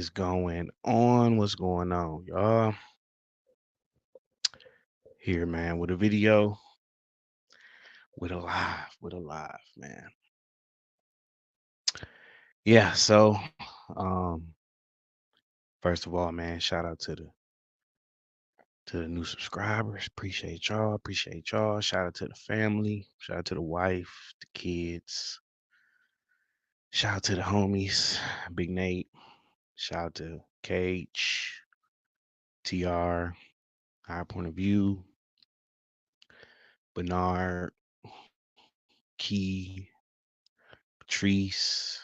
is going on? What's going on, y'all? Here, man, with a video, with a live, man. Yeah, so first of all, man, shout out to the new subscribers. Appreciate y'all. Shout out to the family, shout out to the wife, the kids, shout out to the homies, Big Nate, shout out to Cage, TR, High Point of View, Bernard, Key, Patrice,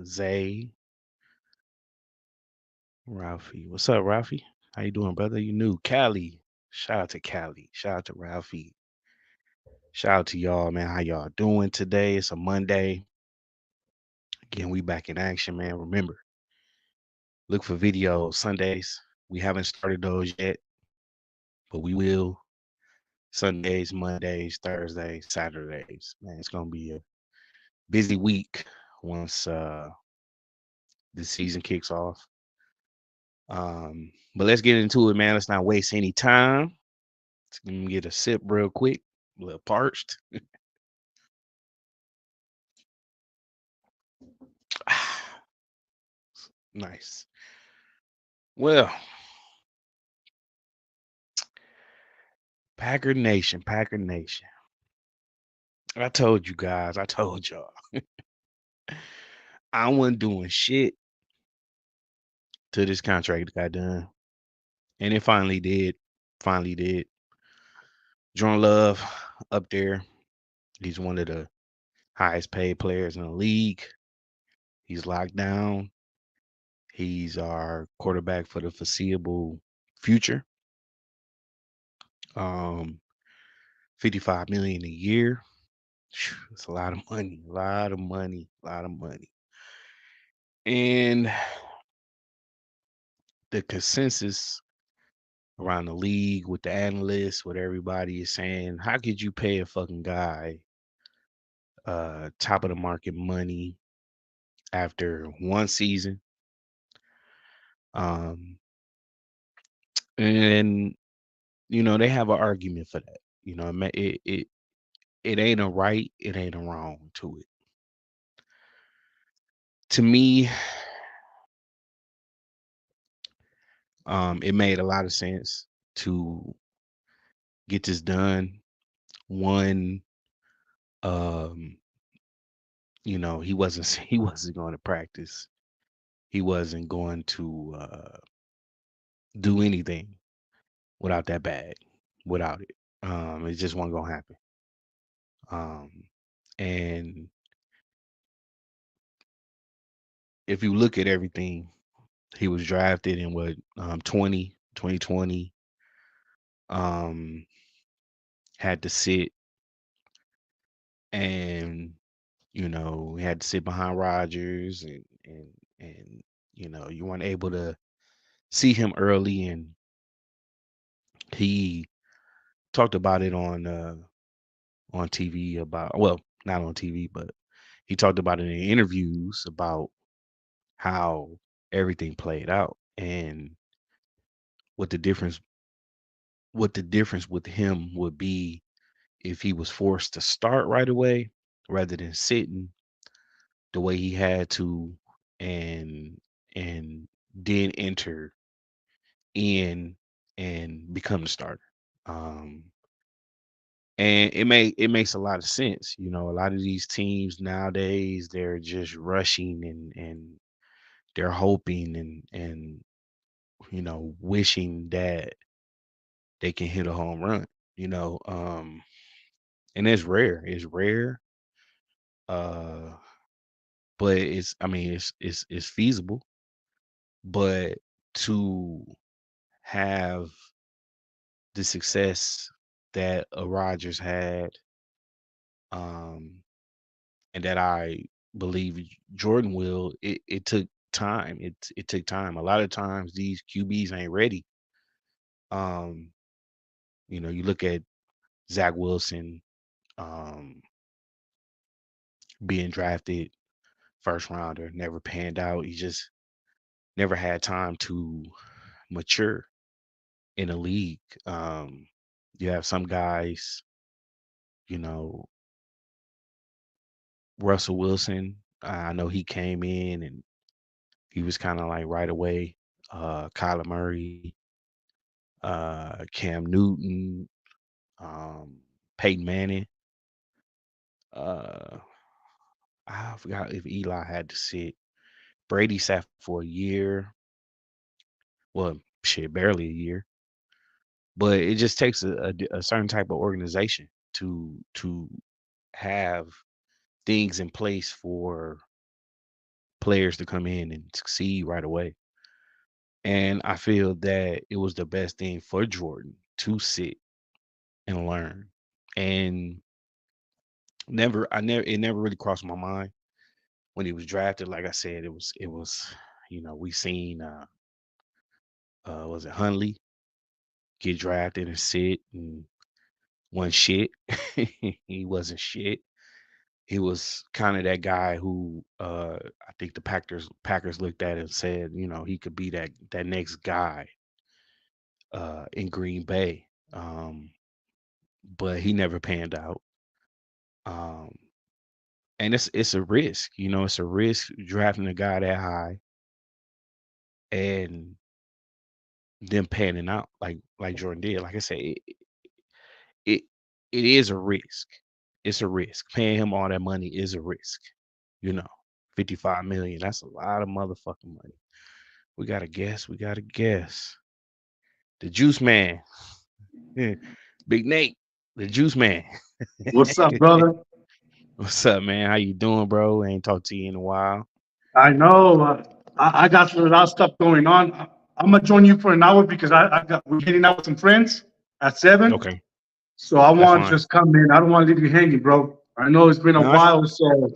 Zay, Ralphie. What's up, Ralphie? How you doing, brother? You new. Cali. Shout out to Cali. Shout out to Ralphie. Shout out to y'all, man. How y'all doing today? It's a Monday. Again, we back in action, man. Remember, look for videos Sundays. We haven't started those yet, but we will. Sundays, Mondays, Thursdays, Saturdays. Man, it's gonna be a busy week once the season kicks off. But let's get into it, man. Let's not waste any time. Let me get a sip real quick. A little parched. Nice. Well, Packer Nation, Packer Nation. I told you guys, I told y'all, I wasn't doing shit till this contract got done. And it finally did. Finally did. Jordan Love up there. He's one of the highest paid players in the league. He's locked down. He's our quarterback for the foreseeable future. Um, 55 million a year. It's a lot of money, a lot of money, a lot of money. And the consensus around the league with the analysts, what everybody is saying, how could you pay a fucking guy top of the market money after one season? Um, and they have an argument for that. It ain't a right, it ain't a wrong to it. To me, it made a lot of sense to get this done. One, um, he wasn't he wasn't going to practice. He wasn't going to do anything without that bag, without it. It just wasn't gonna happen. Um, and if you look at everything, he was drafted in what 2020, had to sit and he had to sit behind Rodgers and you weren't able to see him early, and he talked about it on TV about, well, not on TV, but he talked about it in interviews about how everything played out and what the difference what the difference with him would be if he was forced to start right away rather than sitting the way he had to, and and then enter in and become the starter. Um and it makes a lot of sense. A lot of these teams nowadays, they're just rushing and they're hoping and wishing that they can hit a home run, you know. And it's rare. It's rare. Uh but I mean it's feasible. But to have the success that a Rodgers had, um, and that I believe Jordan will, it took time. It took time. A lot of times these QBs ain't ready. Um, you look at Zach Wilson, um, being drafted first rounder, never panned out. He just never had time to mature in a league. You have some guys, you know, Russell Wilson. I know he came in and he was kind of like right away. Kyler Murray, Cam Newton, um, Peyton Manning. Uh, I forgot if Eli had to sit. Brady sat for a year. Well, shit, barely a year. But it just takes a certain type of organization to have things in place for players to come in and succeed right away. And I feel that it was the best thing for Jordan to sit and learn. And it never really crossed my mind when he was drafted. Like I said, it was, we seen was it Hunley get drafted and sit and one shit. He wasn't shit. He was kind of that guy who I think the Packers looked at and said, he could be that next guy in Green Bay. But he never panned out. Um, and it's a risk, it's a risk drafting a guy that high and then panning out like Jordan did. Like I said, it it is a risk. It's a risk. Paying him all that money is a risk. You know, 55 million. That's a lot of motherfucking money. We got to guess. We got to guess. The Juice Man. Big Nate, the Juice Man. What's up, brother? What's up, man? How you doing, bro? Ain't talked to you in a while. I know I got a lot of stuff going on. I'm gonna join you for an hour because we're getting out with some friends at 7. Okay, So I that's want to fine. just come in. I don't want to leave you hanging, bro. I know it's been a No, it's while. So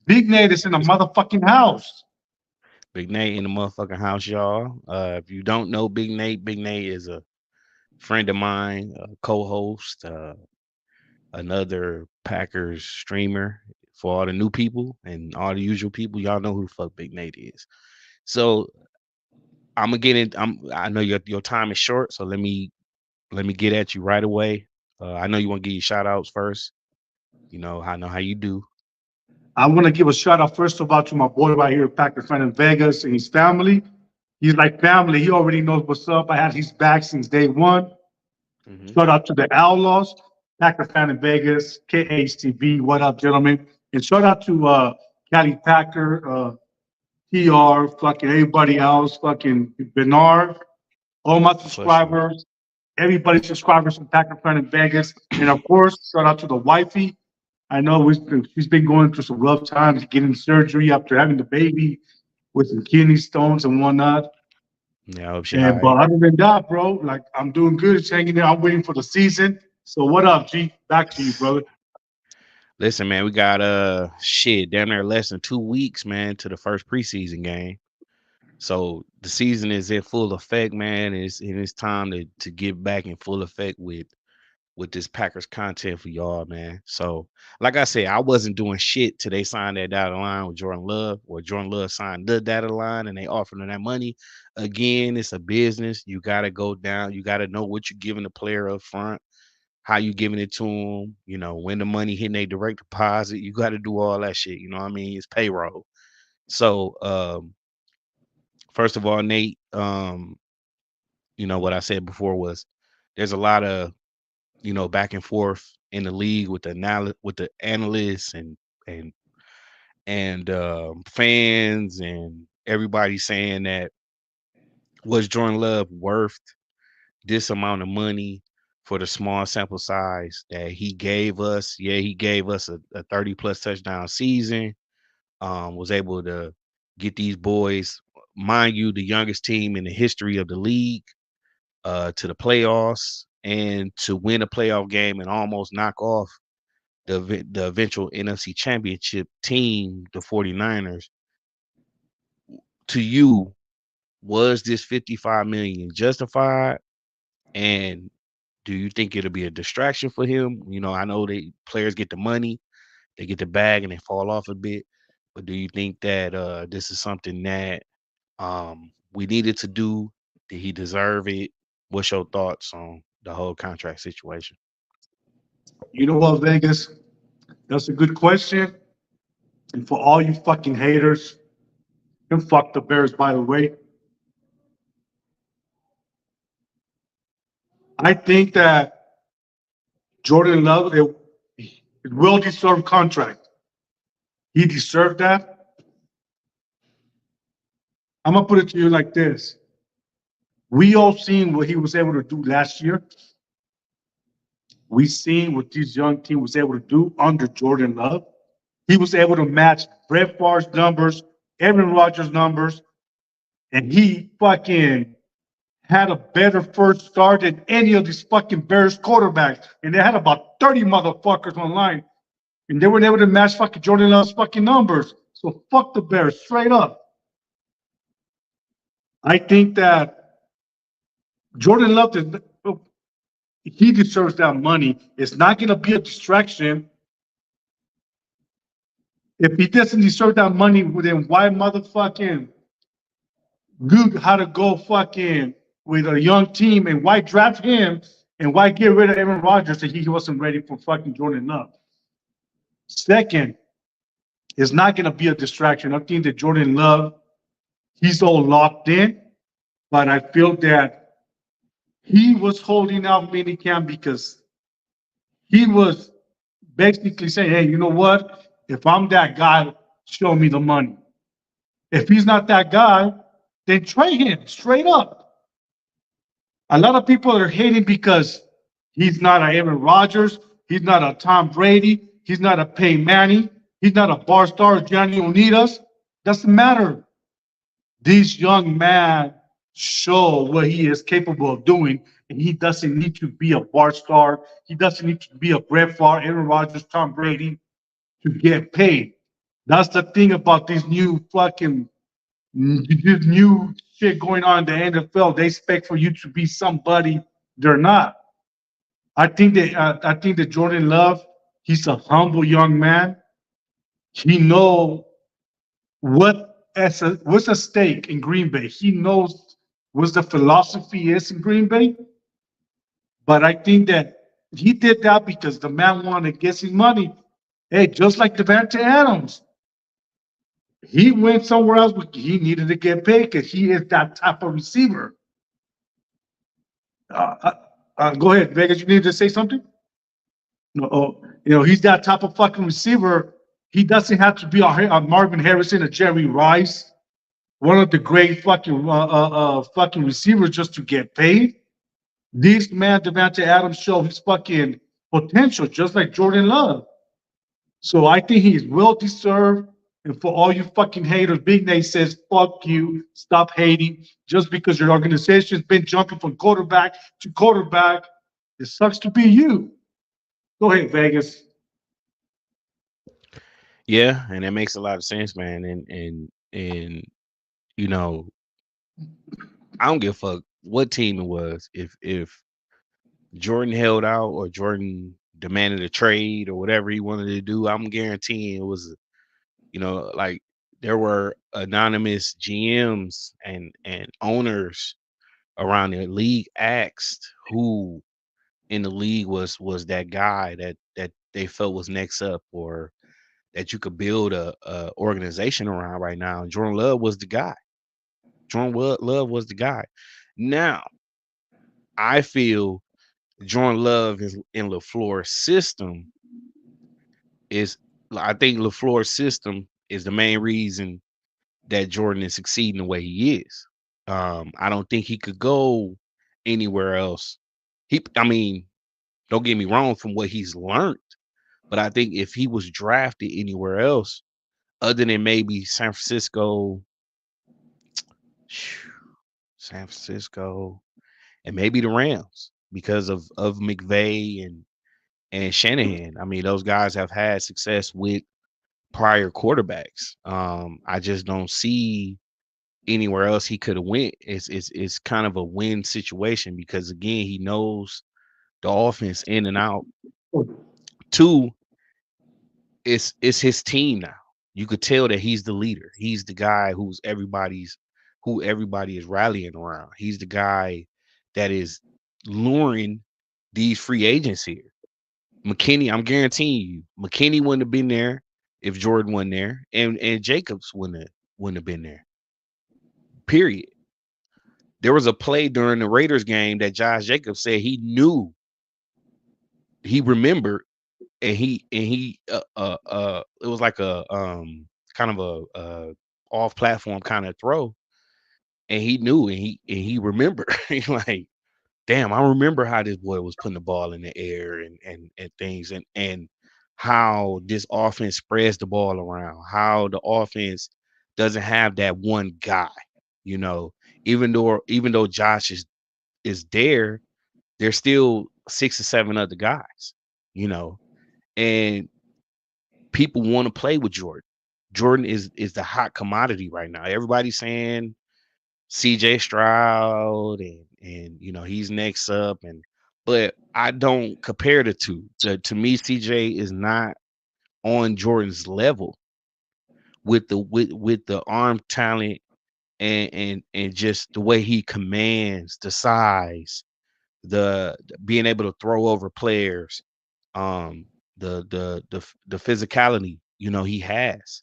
Big Nate is in the motherfucking house. Big Nate in the motherfucking house, y'all. If you don't know Big Nate is a friend of mine, a co-host, another Packers streamer. For all the new people and all the usual people, y'all know who the fuck Big Nate is. So I'm gonna get in. I know your time is short, so let me get at you right away. I know you want to give you shout outs first. I know how you do. I want to give a shout out first of all to my boy right here, Packers fan in Vegas, and his family. He's like family. He already knows what's up. I had his back since day one. Hmm. Shout out to the Outlaws, Packers fan in Vegas, KHTV. What up, gentlemen? And shout out to Cali Packer, TR, fucking everybody else, fucking Bernard, all my For sure. subscribers, everybody subscribers from Packer fan in Vegas. And of course, shout out to the wifey. I know she's been going through some rough times, getting surgery after having the baby with some kidney stones and whatnot. Yeah, I hope she all And but right. other than that, bro, like I'm doing good. Just hanging there. I'm waiting for the season. So what up, G? Back to you, brother. Listen, man, we got shit down there less than 2 weeks, man, to the first preseason game. So the season is in full effect, man. It's time to get back in full effect with this Packers content for y'all, man. So, like I said, I wasn't doing shit till they signed that dotted line with Jordan Love, or Jordan Love signed the dotted line and they offered him that money. Again, it's a business. You got to go down. You got to know what you're giving the player up front, how you giving it to them, when the money hitting a direct deposit. You got to do all that shit. You know what I mean? It's payroll. So, first of all, Nate, what I said before was there's a lot of back and forth in the league with with the analysts and fans and everybody saying that was Jordan Love worth this amount of money for the small sample size that he gave us. Yeah, he gave us a 30 plus touchdown season. Was able to get these boys, mind you, the youngest team in the history of the league, to the playoffs and to win a playoff game and almost knock off the eventual NFC championship team, the 49ers. To you, was this 55 million justified? And do you think it'll be a distraction for him? I know they players get the money, they get the bag and they fall off a bit. But do you think that this is something that We needed to do. Did he deserve it? What's your thoughts on the whole contract situation? You know what, Vegas? That's a good question. And for all you fucking haters, and fuck the Bears, by the way, I think that Jordan Love, it will deserve contract. He deserved that. I'm gonna put it to you like this: we all seen what he was able to do last year. We seen what this young team was able to do under Jordan Love. He was able to match Brett Favre's numbers, Aaron Rodgers' numbers, and he fucking had a better first start than any of these fucking Bears quarterbacks. And they had about 30 motherfuckers online. And they weren't able to match fucking Jordan Love's fucking numbers. So fuck the Bears, straight up. I think that Jordan Love, he deserves that money. It's not going to be a distraction. If he doesn't deserve that money, then why motherfucking good how to go fucking with a young team and why draft him and why get rid of Aaron Rodgers if he wasn't ready for fucking Jordan Love? Second, it's not going to be a distraction. I think that Jordan Love, he's all locked in, but I feel that he was holding out minicamp because he was basically saying, hey, you know what? If I'm that guy, show me the money. If he's not that guy, then trade him straight up. A lot of people are hating because he's not a Aaron Rodgers, he's not a Tom Brady, he's not a Peyton Manning, he's not a bar star Gianni Unitas. Doesn't matter. This young man show what he is capable of doing, and he doesn't need to be a bar star. He doesn't need to be a Brett Favre, Aaron Rodgers, Tom Brady to get paid. That's the thing about these new fucking this new shit going on in the NFL. They expect for you to be somebody they're not. I think that Jordan Love, he's a humble young man. He know what's at stake in Green Bay. He knows what the philosophy is in Green Bay. But I think that he did that because the man wanted to get his money. Hey, just like Devante Adams, he went somewhere else, but he needed to get paid because he is that type of receiver. Uh, uh, go ahead, Vegas. You need to say something. No, he's that type of fucking receiver. He doesn't have to be a Marvin Harrison, a Jerry Rice, one of the great fucking receivers just to get paid. This man, Devante Adams, show his fucking potential, just like Jordan Love. So I think he's well deserved. And for all you fucking haters, Big Nate says, fuck you, stop hating. Just because your organization's been jumping from quarterback to quarterback, it sucks to be you. Go ahead, Vegas. Yeah, and that makes a lot of sense, man. And you know, I don't give a fuck what team it was. If Jordan held out or Jordan demanded a trade or whatever he wanted to do, I'm guaranteeing it was, like there were anonymous GMs and owners around the league asked who in the league was that guy that they felt was next up or that you could build a organization around right now. Jordan Love was the guy. Love was the guy. Now, I feel Jordan Love is in LaFleur's system is I think LaFleur's system is the main reason that Jordan is succeeding the way he is. I don't think he could go anywhere else. I mean, don't get me wrong from what he's learned, but I think if he was drafted anywhere else, other than maybe San Francisco, and maybe the Rams because of McVay and Shanahan. I mean, those guys have had success with prior quarterbacks. I just don't see anywhere else he could have went. It's kind of a win situation because again, he knows the offense in and out. Two, it's his team now. You could tell that he's the leader. He's the guy who's everybody's who everybody is rallying around. He's the guy that is luring these free agents here. McKinney, I'm guaranteeing you, McKinney wouldn't have been there if Jordan wasn't there, and Jacobs wouldn't have been there. Period. There was a play during the Raiders game that Josh Jacobs said he knew, he remembered, and he it was like a kind of a off platform kind of throw, and he knew, and he remembered. He's like, damn, I remember how this boy was putting the ball in the air and things, and how this offense spreads the ball around, how the offense doesn't have that one guy, you know, even though Josh is there, there's still 6 or 7 other guys, you know, and people want to play with Jordan. Jordan is the hot commodity right now. Everybody's saying CJ Stroud and he's next up, but I don't compare the two. To me, CJ is not on Jordan's level with the arm talent and just the way he commands, the size, the being able to throw over players, um, the physicality, he has.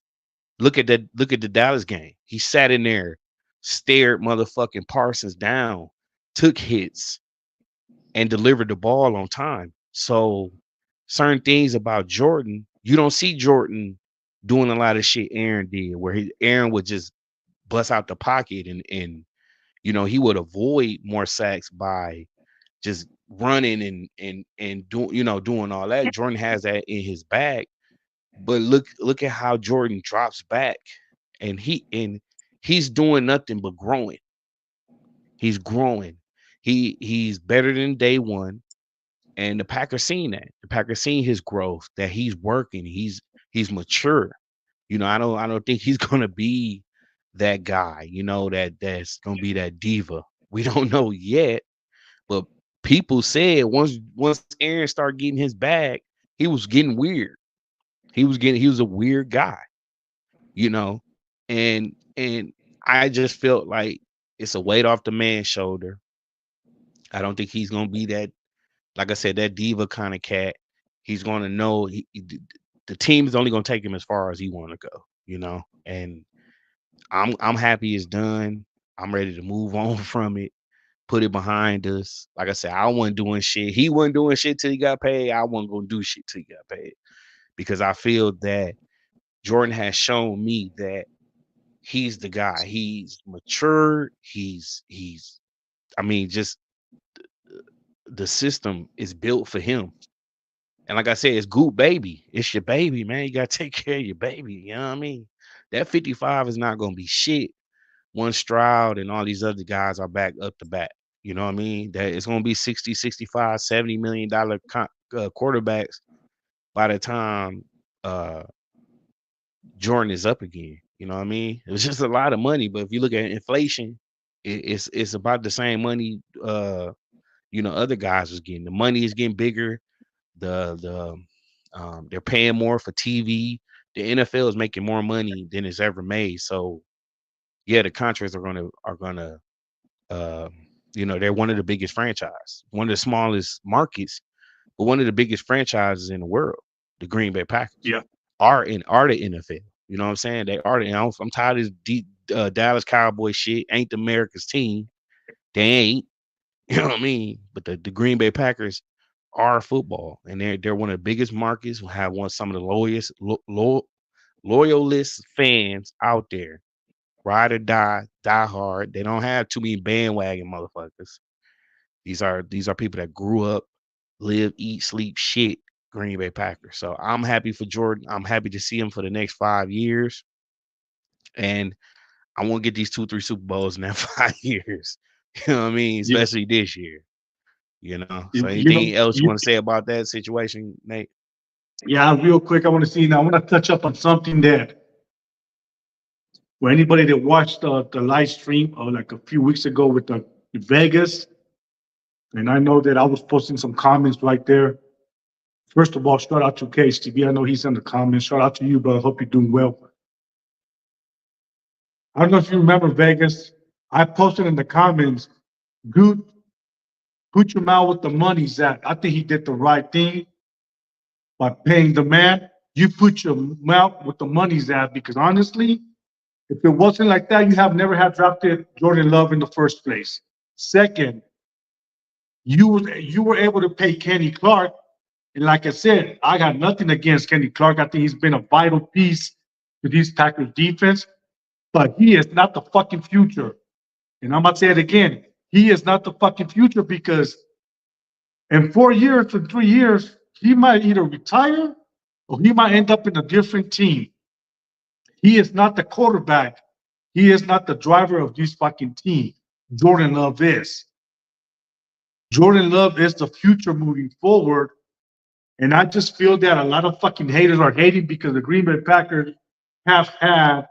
Look at that. Look at the Dallas game. He sat in there, stared motherfucking Parsons down, took hits, and delivered the ball on time. So certain things about Jordan, you don't see Jordan doing a lot of shit Aaron did, where Aaron would just bust out the pocket and he would avoid more sacks by just running and doing all that. Jordan has that in his bag, but look at how Jordan drops back, and he's doing nothing but growing. He's growing. He's better than day one, and the Packers seen that. The Packers seen his growth, that he's working. He's mature. I don't think he's gonna be that guy. That's gonna be that diva. We don't know yet, but people said once Aaron started getting his bag, he was getting weird. He was a weird guy, you know, and I just felt like it's a weight off the man's shoulder. I don't think he's gonna be that, like I said, that diva kind of cat. He's gonna know the team is only gonna take him as far as he want to go, and I'm happy it's done. I'm ready to move on from it, put it behind us. Like I said, I wasn't doing shit. He wasn't doing shit till he got paid. I wasn't gonna do shit till he got paid because I feel that Jordan has shown me that he's the guy. He's matured. He's. I mean, just the system is built for him. And like I said, it's Goop baby. It's your baby, man. You gotta take care of your baby. You know what I mean? That 55 is not gonna be shit once Stroud and all these other guys are back up to bat. You know what I mean? That it's gonna be 60, 65, $70 million quarterbacks by the time Jordan is up again. You know what I mean? It was just a lot of money, but if you look at inflation, it's about the same money other guys was getting. The money is getting bigger. They're paying more for TV. The NFL is making more money than it's ever made. So yeah, the contracts are gonna they're one of the biggest franchise, one of the smallest markets, but one of the biggest franchises in the world. The Green Bay Packers Yeah. are the NFL. You know what I'm saying? They are. I'm tired of this Dallas Cowboy shit. Ain't the America's team. They ain't. You know what I mean? But the Green Bay Packers are football, and they're one of the biggest markets. Will have some of the loyalist fans out there. Ride or die hard. They don't have too many bandwagon motherfuckers. These are people that grew up, live, eat, sleep, shit. Green Bay Packers. So I'm happy for Jordan. I'm happy to see him for the next 5 years, and I want to get these 2, 3 Super Bowls in that 5 years. You know what I mean? Yeah. Especially this year. So You know, anything else you want to say about that situation, Nate? yeah, real quick, I want to see now. I want to touch up on something that for anybody that watched the live stream like a few weeks ago with the Vegas, and I know that I was posting some comments right there. First of all, shout out to KHTV. I know he's in the comments. Shout out to you, but I hope you're doing well. I don't know if you remember Vegas. I posted in the comments, Goot, put your mouth with the money, Zach. I think he did the right thing by paying the man. You put your mouth with the money, Zach, because honestly, if it wasn't like that, you have never had drafted Jordan Love in the first place. Second, you were able to pay Kenny Clark. And like I said, I got nothing against Kenny Clark. I think he's been a vital piece to these Packers defense, but he is not the fucking future. And I'm going to say it again. He is not the fucking future because in 4 years to 3 years, he might either retire or he might end up in a different team. He is not the quarterback. He is not the driver of this fucking team. Jordan Love is. Jordan Love is the future moving forward. And I just feel that a lot of fucking haters are hating because the Green Bay Packers have had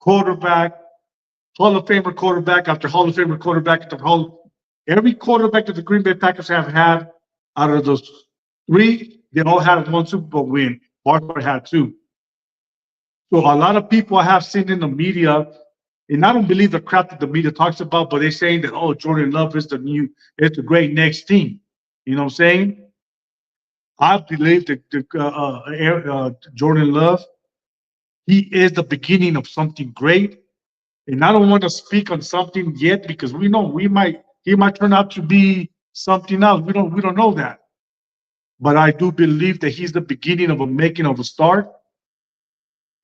quarterback, Hall of Famer quarterback after Hall of Famer quarterback after every quarterback that the Green Bay Packers have had out of those three, they all had one Super Bowl win. Barkley had two. So a lot of people I have seen in the media, and I don't believe the crap that the media talks about, but they're saying that, oh, Jordan Love is it's the great next team. You know what I'm saying? I believe that Jordan Love, he is the beginning of something great. And I don't want to speak on something yet because we know he might turn out to be something else. We don't know that. But I do believe that he's the beginning of a making of a start.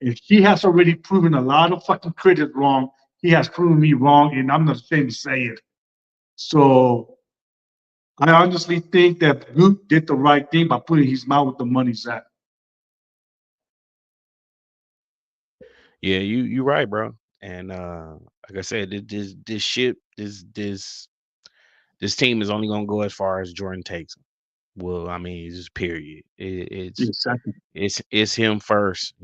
And he has already proven a lot of fucking critics wrong. He has proven me wrong, and I'm not ashamed to say it. So I honestly think that Luke did the right thing by putting his mouth with the money's at. Yeah, you right, bro. And like I said, this ship, this team is only gonna go as far as Jordan takes them. Well, I mean, just period. Exactly. It's him first,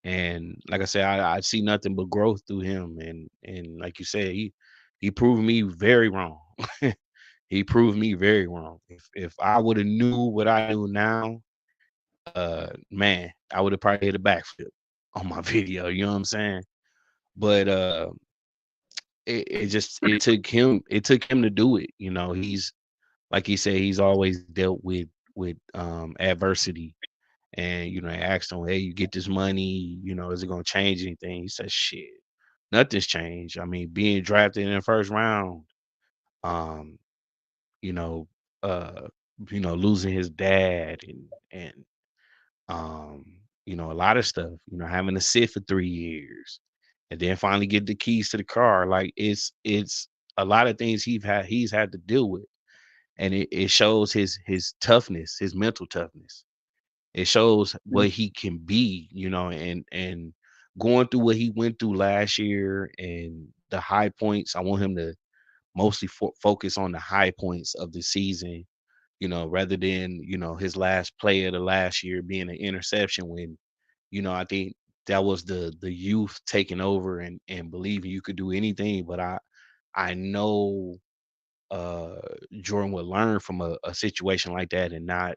and like I said, I see nothing but growth through him, and like you said, he proved me very wrong. He proved me very wrong. If I would have knew what I knew now, man, I would have probably hit a backflip on my video. You know what I'm saying? But it took him to do it. He's like he said, he's always dealt with adversity. And I asked him, "Hey, you get this money, is it gonna change anything?" He said, "Shit, nothing's changed. I mean, being drafted in the first round, um, you know, uh, losing his dad and a lot of stuff, having to sit for 3 years and then finally get the keys to the car. Like it's a lot of things he's had to deal with. And it shows his toughness, his mental toughness. It shows what he can be, and going through what he went through last year and the high points. I want him to mostly focus on the high points of the season, rather than his last play of the last year being an interception. When I think that was the youth taking over and believing you could do anything. But I know uh Jordan would learn from a situation like that and not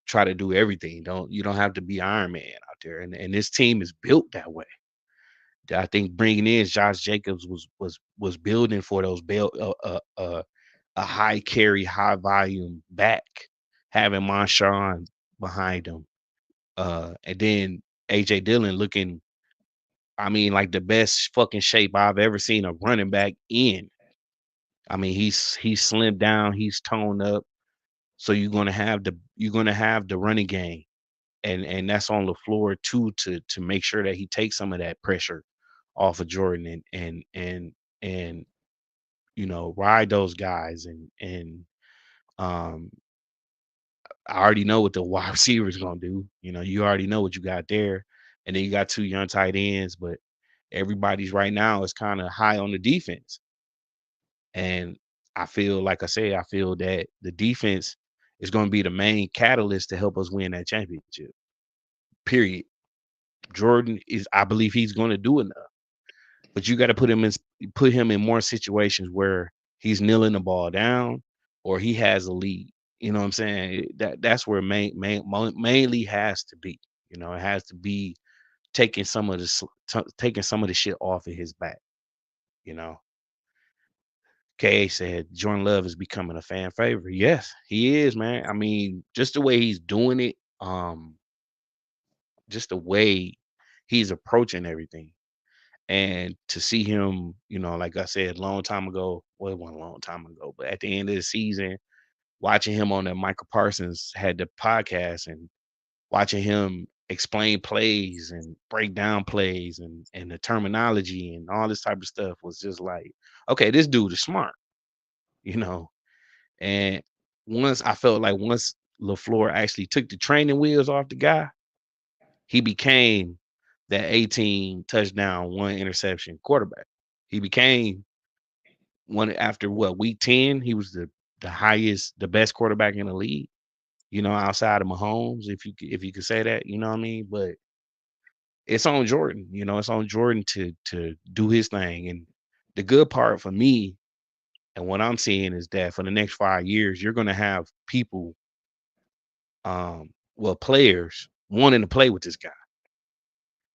try to do everything. You don't have to be Iron Man out there. And this team is built that way. I think bringing in Josh Jacobs was building for those a high carry, high volume back, having Marshawn behind him. And then AJ Dillon looking, I mean, like the best fucking shape I've ever seen a running back in. I mean, he's slimmed down, he's toned up. So you're gonna have the running game. And that's on the floor too, to make sure that he takes some of that pressure off of Jordan and ride those guys um I already know what the wide receiver is gonna do. You already know what you got there. And then you got two young tight ends, but everybody's right now is kind of high on the defense. And like I say, I feel that the defense is going to be the main catalyst to help us win that championship. Period. Jordan I believe he's going to do enough, but you got to put him in more situations where he's kneeling the ball down or he has a lead. You know what I'm saying? That's where mainly has to be. It has to be taking some of the taking some of the shit off of his back. You know, K said Jordan Love is becoming a fan favorite. Yes, he is, man. I mean, just the way he's doing it, just the way he's approaching everything. And to see him, like I said, long time ago, well, it wasn't a long time ago, but at the end of the season, watching him on that Michael Parsons had the podcast and watching him explain plays and break down plays and the terminology and all this type of stuff was just like, okay, this dude is smart, you know. And once LaFleur actually took the training wheels off the guy, he became that 18 touchdown, one interception quarterback. He became one after week 10, he was the highest, the best quarterback in the league, outside of Mahomes, if you could say that, you know what I mean? But it's on Jordan, it's on Jordan to do his thing. And the good part for me and what I'm seeing is that for the next 5 years, you're gonna have people, players wanting to play with this guy.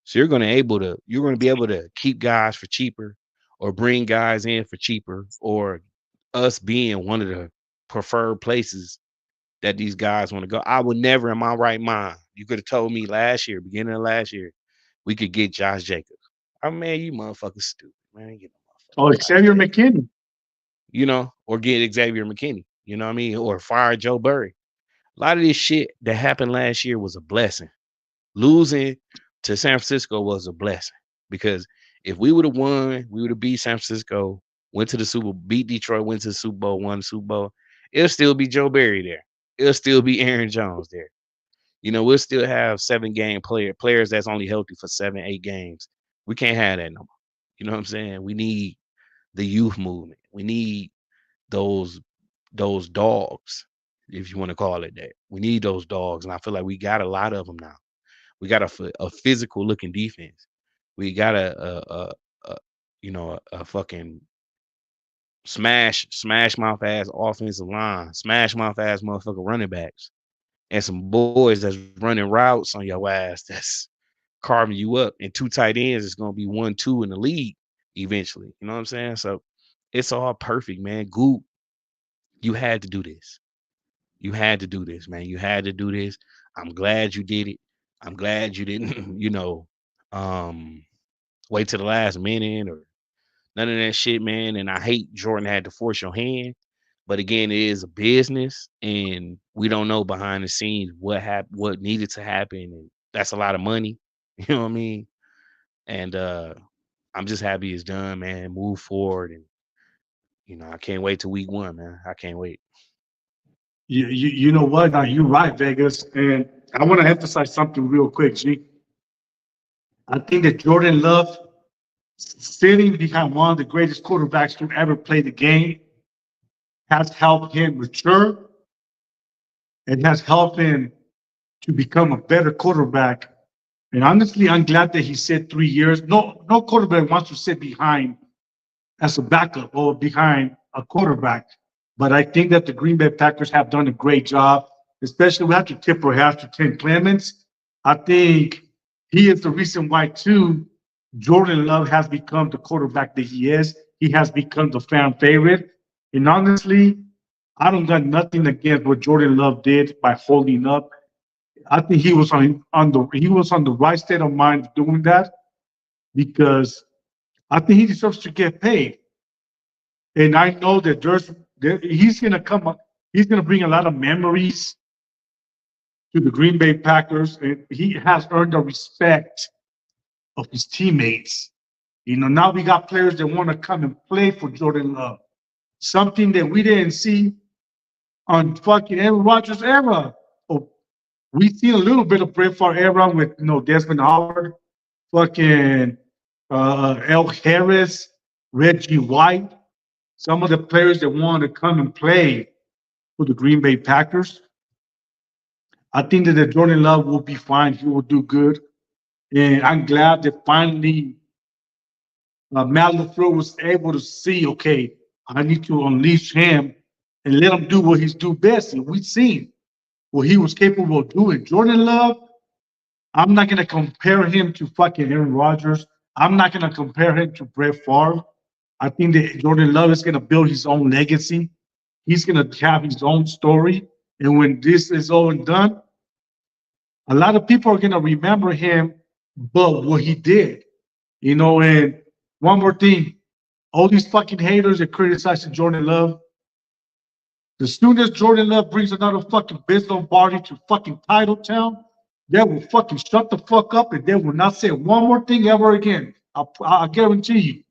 So you're gonna be able to keep guys for cheaper or bring guys in for cheaper, or us being one of the preferred places that these guys want to go. I would never in my right mind. You could have told me beginning of last year, we could get Josh Jacobs. I mean, man, you motherfuckers stupid, man. Get no Oh, motherfucking Josh Xavier Jacobs. McKinney. Or get Xavier McKinney, you know what I mean? Or fire Joe Burry. A lot of this shit that happened last year was a blessing. Losing to San Francisco was a blessing because if we would have won, we would have beat San Francisco, went to the Super Bowl, beat Detroit, went to the Super Bowl, won the Super Bowl. It'll still be Joe Barry there. It'll still be Aaron Jones there. We'll still have 7-game players that's only healthy for 7, 8 games. We can't have that no more. You know what I'm saying? We need the youth movement. We need those those dogs, if you want to call it that. We need those dogs, and I feel like we got a lot of them now. We got a physical looking defense. We got a fucking smash mouth ass offensive line, smash mouth ass motherfucker running backs, and some boys that's running routes on your ass that's carving you up. And 2 tight ends is gonna be 1-2 in the league eventually. You know what I'm saying? So it's all perfect, man. Goop, you had to do this. You had to do this, man. You had to do this. I'm glad you did it. I'm glad you didn't, um, wait to the last minute or none of that shit, man. And I hate Jordan had to force your hand. But again, it is a business, and we don't know behind the scenes what needed to happen, and that's a lot of money. You know what I mean? And I'm just happy it's done, man. Move forward, and I can't wait till week 1, man. I can't wait. You know what? Now you're right, Vegas. And I want to emphasize something real quick, G. I think that Jordan Love sitting behind one of the greatest quarterbacks to ever play the game has helped him mature and has helped him to become a better quarterback. And honestly, I'm glad that he said 3 years. No quarterback wants to sit behind as a backup or behind a quarterback. But I think that the Green Bay Packers have done a great job, especially we have to tip our hats to Tim Clements. I think he is the reason why, too, Jordan Love has become the quarterback that he is. He has become the fan favorite. And honestly, I don't got nothing against what Jordan Love did by holding up. I think he was on the right state of mind doing that because I think he deserves to get paid. And I know that he's gonna come up, he's gonna bring a lot of memories to the Green Bay Packers, and he has earned the respect of his teammates. Now we got players that want to come and play for Jordan Love. Something that we didn't see on fucking Aaron Rodgers era. Oh, we seen a little bit of Brett Favre era with Desmond Howard, fucking El Harris, Reggie White, some of the players that want to come and play for the Green Bay Packers. I think that the Jordan Love will be fine. He will do good. And I'm glad that finally Matt LaFleur was able to see, okay, I need to unleash him and let him do what he's do best. And we've seen what he was capable of doing. Jordan Love, I'm not gonna compare him to fucking Aaron Rodgers. I'm not gonna compare him to Brett Favre. I think that Jordan Love is gonna build his own legacy. He's gonna have his own story. And when this is all and done, a lot of people are gonna remember him, but what he did, you know. And one more thing, all these fucking haters that criticizing Jordan Love, as soon as Jordan Love brings another fucking Biz Lombardi to fucking Title Town, they will fucking shut the fuck up and they will not say one more thing ever again. I guarantee you.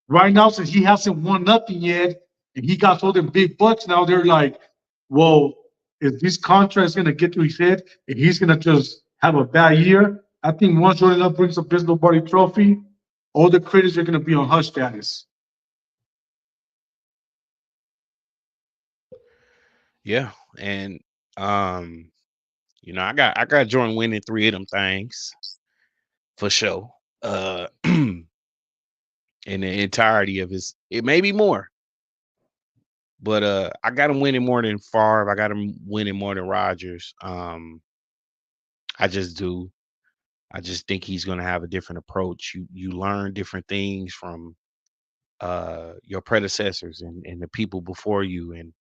Right now, since he hasn't won nothing yet, and he got all them big bucks, now they're like, well, if this contract is gonna get to his head and he's gonna just have a bad year, I think once Jordan Love brings a Biz Lombardi trophy, all the critics are gonna be on hush status. Yeah, and um, I got Jordan winning three of them things for sure. In the entirety of his, it may be more, but I got him winning more than Favre. I got him winning more than Rodgers. I just do. I just think he's gonna have a different approach. You learn different things from your predecessors and the people before you. And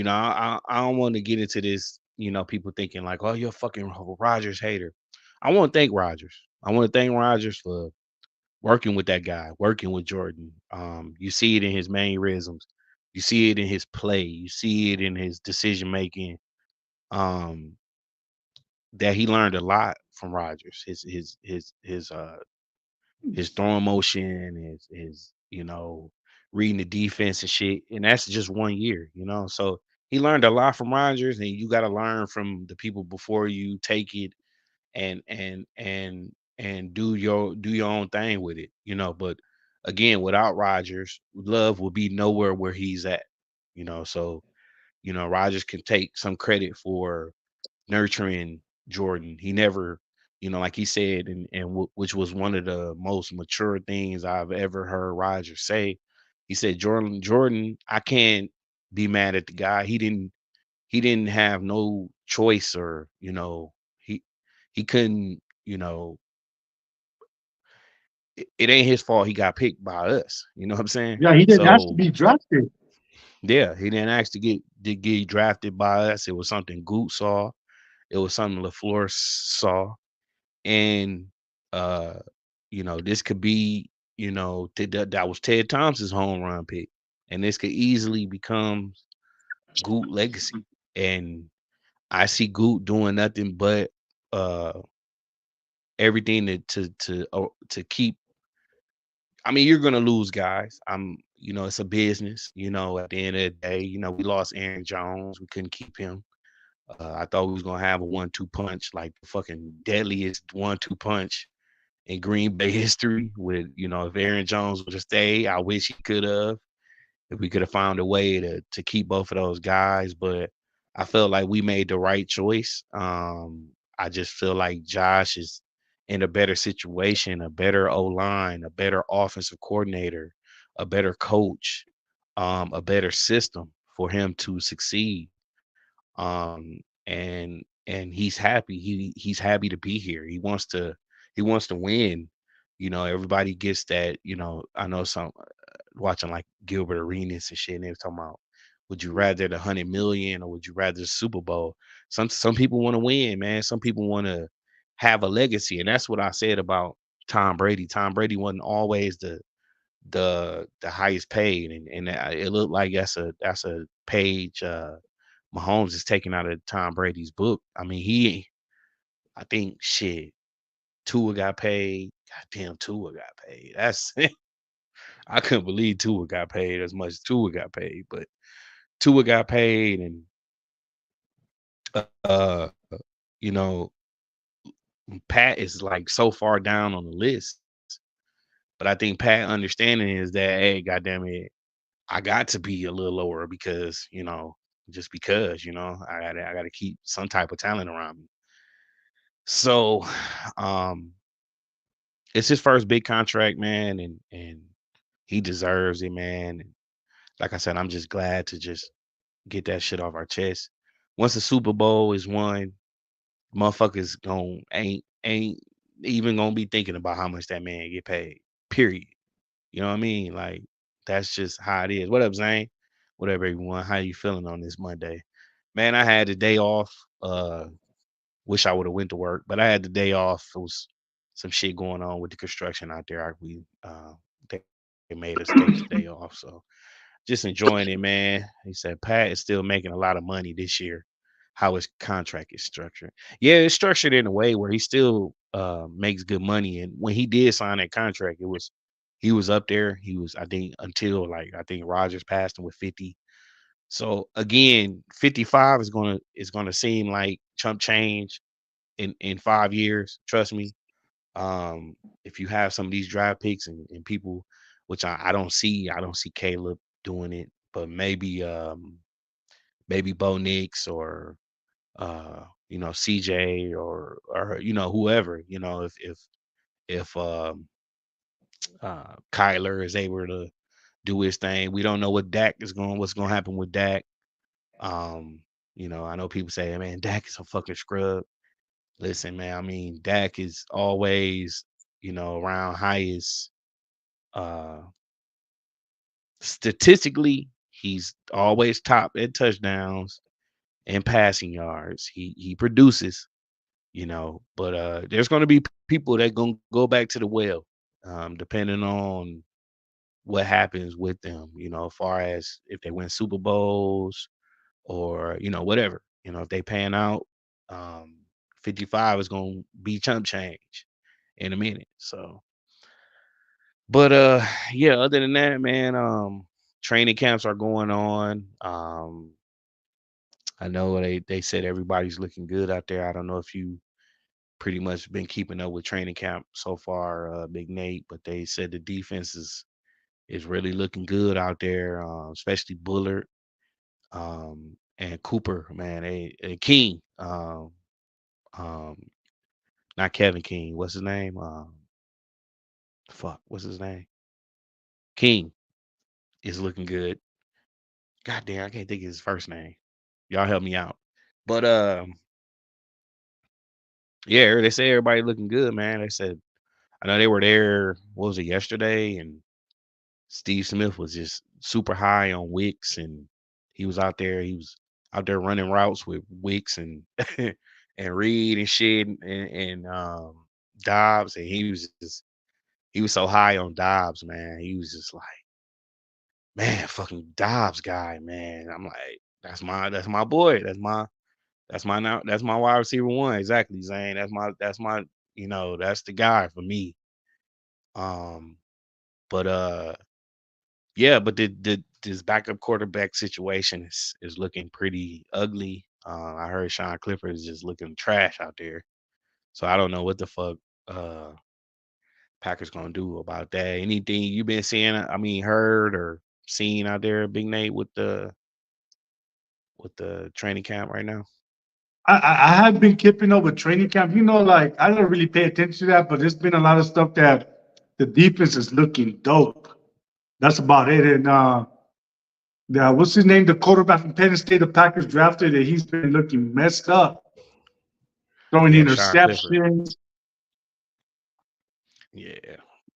I don't want to get into this, people thinking like, oh, you're a fucking Rodgers hater. I want to thank Rodgers. I want to thank Rodgers for working with that guy, working with Jordan. You see it in his mannerisms. You see it in his play. You see it in his decision making. Um, that he learned a lot from Rodgers. His throwing motion, his reading the defense and shit. And that's just 1 year. So he learned a lot from Rodgers, and you got to learn from the people before you. Take it and do your own thing with it. But again, without Rodgers, Love will be nowhere where he's at. So Rodgers can take some credit for nurturing Jordan. He never, like he said, and which was one of the most mature things I've ever heard Rodgers say. He said, Jordan, I can't be mad at the guy. He didn't have no choice, or he couldn't, it ain't his fault he got picked by us. You know what I'm saying? Yeah, he didn't ask to So be drafted. yeah, he didn't ask to get drafted by us. It was something Goot saw. It was something LaFleur saw. And uh, this could be, that was Ted Thompson's home run pick. And this could easily become Goot legacy. And I see Goot doing nothing but uh everything to keep. I mean, you're gonna lose guys. It's a business. At the end of the day, we lost Aaron Jones. We couldn't keep him. I thought we was gonna have a 1-2 punch, like the fucking deadliest 1-2 punch in Green Bay history. With if Aaron Jones would have stayed, I wish he could have. If we could have found a way to keep both of those guys, but I felt like we made the right choice. I just feel like Josh is in a better situation, a better O line, a better offensive coordinator, a better coach, a better system for him to succeed. And he's happy. He's happy to be here. He wants to win. Everybody gets that. I know some watching like Gilbert Arenas and shit, and they was talking about, would you rather the 100 million or would you rather the Super Bowl? Some people want to win, man. Some people want to have a legacy, and that's what I said about Tom Brady. Tom Brady wasn't always the highest paid, and it looked like that's a page Mahomes is taking out of Tom Brady's book. I mean, I think shit. Tua got paid. Goddamn, Tua got paid. That's I couldn't believe Tua got paid as much as Tua got paid, but Tua got paid, and uh, you know, Pat is like so far down on the list. But I think Pat understanding is that, hey, goddamn it, I got to be a little lower because just because I gotta keep some type of talent around me. So, um, it's his first big contract, man, and he deserves it, man. And like I said, I'm just glad to just get that shit off our chest. Once the Super Bowl is won, motherfuckers gon' ain't ain't even gonna be thinking about how much that man get paid. Period. You know what I mean? Like that's just how it is. What up, Zane? What up, everyone? How you feeling on this Monday? Man, I had the day off. Wish I would have went to work, but I had the day off. It was some shit going on with the construction out there. They made us take the day off, so just enjoying it, man. He said Pat is still making a lot of money this year. How his contract is structured. Yeah, it's structured in a way where he still makes good money. And when he did sign that contract, he was up there. He was, I think, until like I think Rogers passed him with 50. So again, 55 is gonna seem like chump change in 5 years. Trust me. If you have some of these draft picks and people, which I don't see Caleb doing it, but maybe Bo Nix or CJ or whoever, if Kyler is able to do his thing. We don't know what's gonna happen with Dak. Um, I know people say, man, Dak is a fucking scrub. Listen, man, I mean, Dak is always, around highest uh statistically, he's always top at touchdowns and passing yards. He produces, but there's gonna be people that gonna go back to the well, depending on what happens with them, as far as if they win Super Bowls or, whatever. If they pan out, um, 55 is gonna be chump change in a minute. So, but yeah, other than that, man, training camps are going on. I know they said everybody's looking good out there. I don't know if you pretty much been keeping up with training camp so far, Big Nate, but they said the defense is really looking good out there, especially Bullard and Cooper, man. King, um, not Kevin King. What's his name? What's his name? King is looking good. God damn, I can't think of his first name. Y'all help me out. But yeah, they say everybody looking good, man. They said I know they were there. What was it yesterday? And Steve Smith was just super high on Wicks, and he was out there. He was out there running routes with Wicks and and Reed and shit and Dobbs, and he was so high on Dobbs, man. He was just like, man, fucking Dobbs guy, man. I'm like, that's my boy. That's my wide receiver one. Exactly, Zane. That's my that's the guy for me. Um, but yeah, but this backup quarterback situation is looking pretty ugly. I heard Sean Clifford is just looking trash out there. So I don't know what the fuck uh Packers gonna do about that. Anything you been seeing? I mean, heard or seen out there, Big Nate, with the training camp right now? I have been keeping up with training camp. Like I don't really pay attention to that, but there's been a lot of stuff that the defense is looking dope. That's about it. And what's his name? The quarterback from Penn State, the Packers drafted, and he's been looking messed up, throwing Yeah, Sean Clifford. interceptions. Yeah,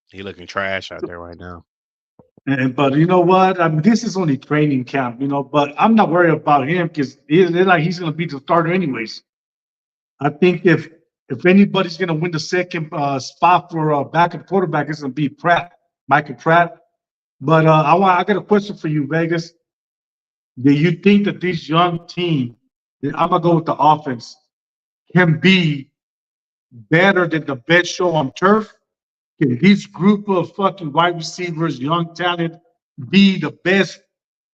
he looking trash out there right now. And but you know what? I mean, this is only training camp, But I'm not worried about him because he's going to be the starter anyways. I think if anybody's going to win the second spot for backup quarterback, it's going to be Michael Pratt. But I got a question for you, Vegas. Do you think that this young team, I'm gonna go with the offense, can be better than the best show on turf? Can this group of fucking wide receivers, young talent, be the best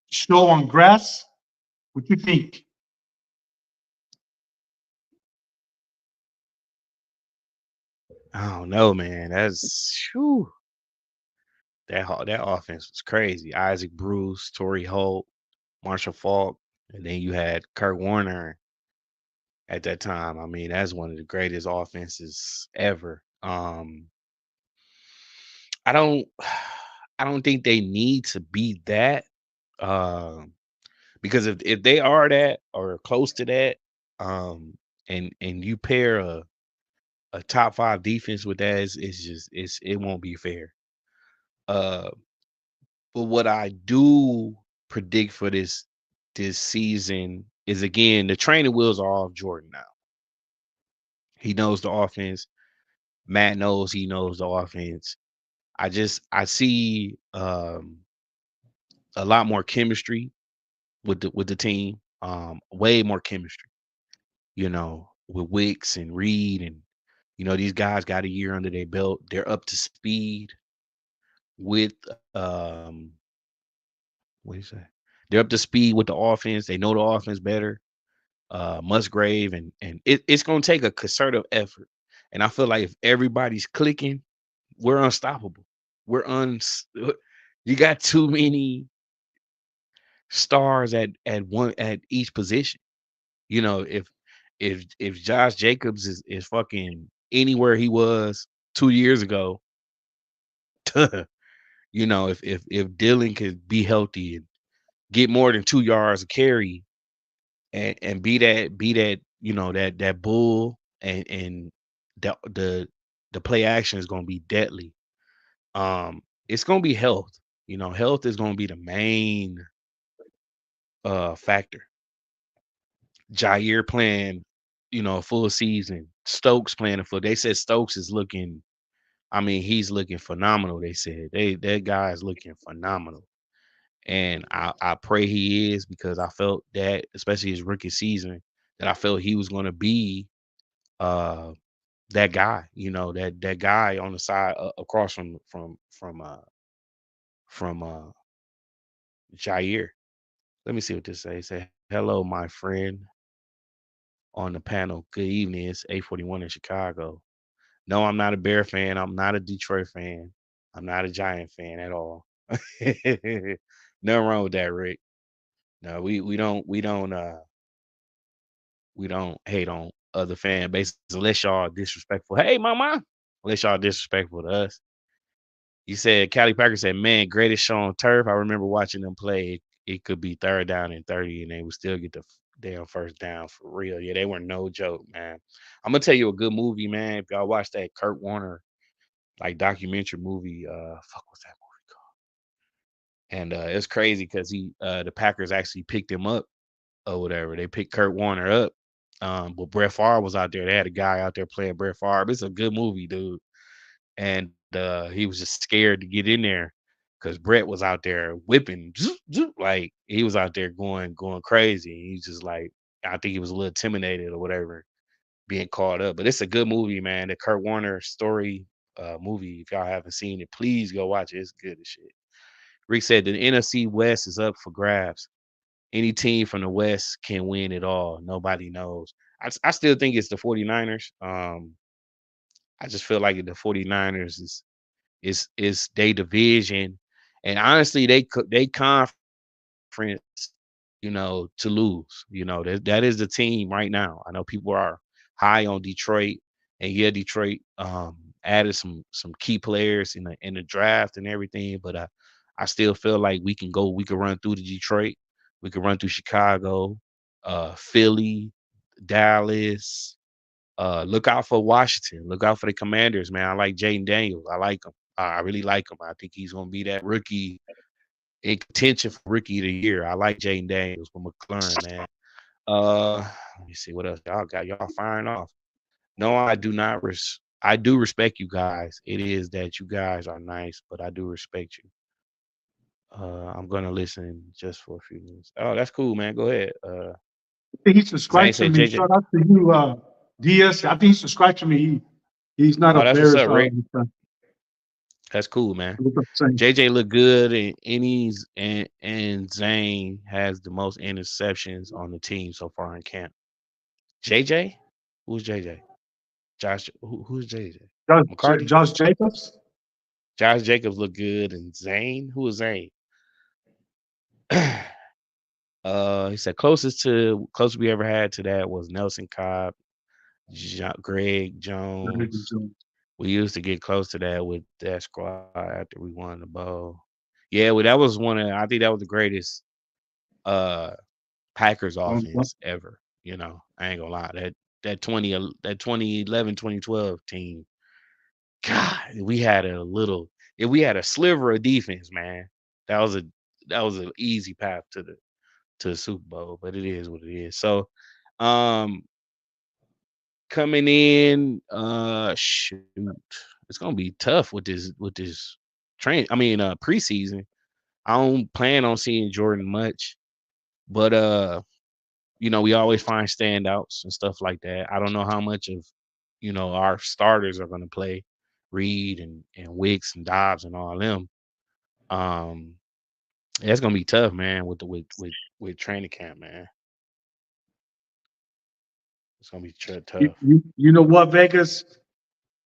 show on grass? What you think? I don't know, man. That offense was crazy. Isaac Bruce, Torrey Holt, Marshall Falk, and then you had Kurt Warner at that time. I mean, that's one of the greatest offenses ever. I don't I don't think they need to be that. Um, because if they are that or close to that, and you pair a top five defense with that is just it won't be fair. Uh, but what I do predict for this season is again the training wheels are off Jordan now. He knows the offense. Matt knows he knows the offense. I see a lot more chemistry with the team. Way more chemistry. With Wicks and Reed and these guys got a year under their belt. They're up to speed with what do you say? They're up to speed with the offense. They know the offense better. Musgrave and it's gonna take a concerted effort. And I feel like if everybody's clicking, we're unstoppable. We're uns. You got too many stars at each position. If Josh Jacobs is fucking anywhere he was 2 years ago, if Dylan could be healthy and get more than 2 yards of carry and be that that bull and the play action is gonna be deadly. It's gonna be health. Health is gonna be the main factor. Jair playing, a full season. Stokes playing a full. They said Stokes is looking. I mean, he's looking phenomenal. They said that guy is looking phenomenal, and I pray he is because I felt that, especially his rookie season, that I felt he was going to be uh that guy. That guy on the side across from Jair. Let me see what this say. Say hello, my friend on the panel. Good evening. It's 8:41 in Chicago. No, I'm not a Bear fan. I'm not a Detroit fan. I'm not a Giant fan at all. Nothing wrong with that, Rick. No, we don't hate on other fan bases unless y'all disrespectful. Hey, mama, unless y'all disrespectful to us. You said Cali Packers said, man, greatest show on turf. I remember watching them play. It could be third down and 30, and they would still get the damn first down for real. Yeah, they were no joke, man. I'm gonna tell you a good movie, man. If y'all watch that Kurt Warner like documentary movie, fuck what's that movie called? And it's crazy because the Packers actually picked him up or whatever. They picked Kurt Warner up. But Brett Favre was out there. They had a guy out there playing Brett Favre. It's a good movie, dude. And he was just scared to get in there because Brett was out there whipping, zoop, zoop, like he was out there going crazy. He's just like, I think he was a little intimidated or whatever, being caught up. But it's a good movie, man. The Kurt Warner story movie. If y'all haven't seen it, please go watch it. It's good as shit. Rick said the NFC West is up for grabs. Any team from the West can win it all. Nobody knows. I still think it's the 49ers. I just feel like the 49ers is they division, and honestly, they conference, to lose. That is the team right now. I know people are high on Detroit, and yeah, Detroit added some key players in the draft and everything, but I still feel like we can run through the Detroit, we can run through Chicago, Philly, Dallas. Look out for Washington. Look out for the Commanders, man. I like Jaden Daniels. I like him. I really like him. I think he's gonna be that rookie in contention for rookie of the year. I like Jaden Daniels from McLaurin, man. Let me see what else y'all got. Y'all firing off. No, I do not. I do respect you guys. It is that you guys are nice, but I do respect you. I'm gonna listen just for a few minutes. Oh, that's cool, man. Go ahead. I think he Zane subscribed to said me. JJ. Shout out to you, DS. I think he subscribed to me. He's not a Oh, that's what's Bears up, Rick. fan. That's cool, man. Look up saying. JJ looked good, and Innies and Zane has the most interceptions on the team so far in camp. JJ, who's JJ? Josh, who's JJ? McCarty. Josh Jacobs. Josh Jacobs looked good, and Zane, who is Zane? He said closest we ever had to that was Nelson Cobb, Greg Jones. We used to get close to that with that squad after we won the bowl. Yeah, well, that was I think that was the greatest uh Packers offense ever. I ain't gonna lie. that 2011 2012 team. God, we had a little if we had a sliver of defense, man. That was a that was an easy path to the Super Bowl, but it is what it is. So, um, coming in, shoot, it's gonna be tough with this preseason. I don't plan on seeing Jordan much, but we always find standouts and stuff like that. I don't know how much of our starters are gonna play, Reed and Wicks and Dobbs and all them. Um, it's gonna be tough, man, with training camp, man. It's gonna be You, tough. you, you know what, Vegas?